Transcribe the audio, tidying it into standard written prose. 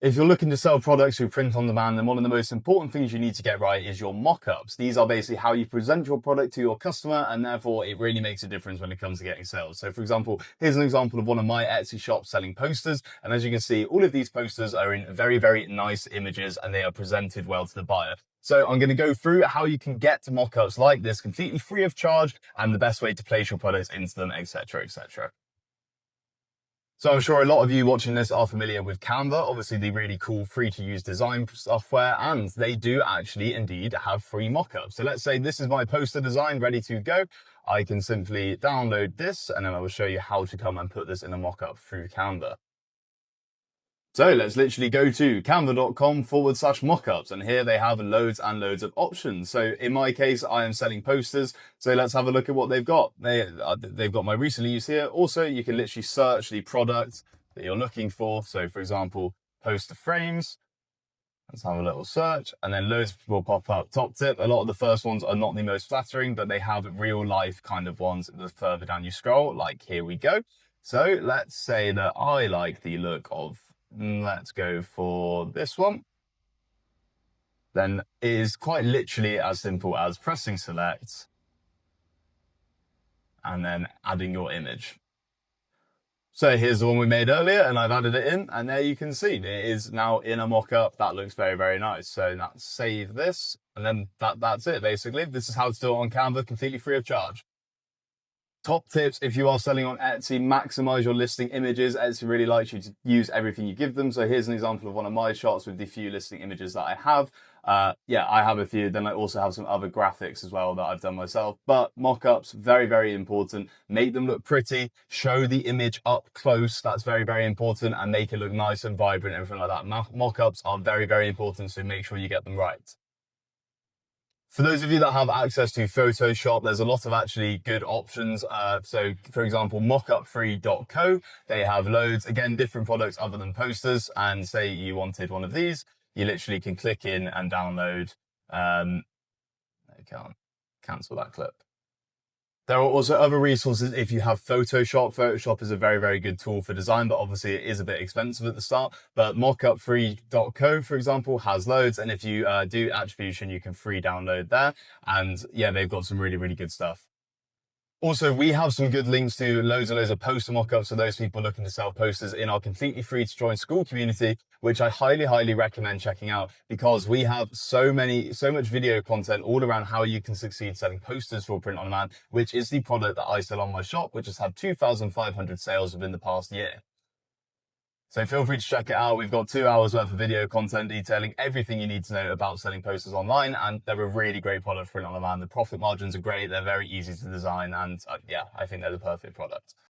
If you're looking to sell products through print on demand, then one of the most important things you need to get right is your mock-ups. These are basically how you present your product to your customer, and therefore it really makes a difference when it comes to getting sales. So for example, here's an example of one of my Etsy shops selling posters. And as you can see, all of these posters are in very, very nice images and they are presented well to the buyer. So I'm going to go through how you can get to mock-ups like this completely free of charge and the best way to place your products into them, etc., etc. So I'm sure a lot of you watching this are familiar with Canva, obviously the really cool free to use design software, and they do actually indeed have free mockups. So let's say this is my poster design ready to go. I can simply download this and then I will show you how to come and put this in a mockup through Canva. So let's literally go to canva.com/mockups, and here they have loads and loads of options. So in my case, I am selling posters. So let's have a look at what they've got. They've got my recently used here. Also, you can literally search the product that you're looking for. So for example, poster frames. Let's have a little search and then loads will pop up. Top tip, a lot of the first ones are not the most flattering, but they have real life kind of ones the further down you scroll, like here we go. So let's say that I like the look of, let's go for this one. Then it is quite literally as simple as pressing select and then adding your image. So here's the one we made earlier and I've added it in, and there you can see it is now in a mock-up. That looks very, very nice. So now save this, and then that's it basically. This is how to do it on Canva completely free of charge. Top tips, if you are selling on Etsy, maximize your listing images. Etsy really likes you to use everything you give them. So here's an example of one of my shots with the few listing images that I have. Yeah, I have a few. Then I also have some other graphics as well that I've done myself. But mock-ups, very, very important. Make them look pretty. Show the image up close. That's very, very important. And make it look nice and vibrant, everything like that. Mock-ups are very, very important. So make sure you get them right. For those of you that have access to Photoshop, there's a lot of actually good options. So for example, mockupfree.co, they have loads, again, different products other than posters. And say you wanted one of these, you literally can click in and download. I can't cancel that clip. There are also other resources if you have Photoshop. Photoshop is a very, very good tool for design, but obviously it is a bit expensive at the start. But mockupfree.co, for example, has loads. And if you do attribution, you can free download there. And yeah, they've got some really, really good stuff. Also, we have some good links to loads and loads of poster mockups for those people looking to sell posters in our completely free to join Skool community, which I highly, highly recommend checking out because we have so much video content all around how you can succeed selling posters for print on demand, which is the product that I sell on my shop, which has had 2,500 sales within the past year. So feel free to check it out. We've got 2 hours worth of video content detailing everything you need to know about selling posters online, and they're a really great product for print on demand. The profit margins are great. They're very easy to design, and yeah, I think they're the perfect product.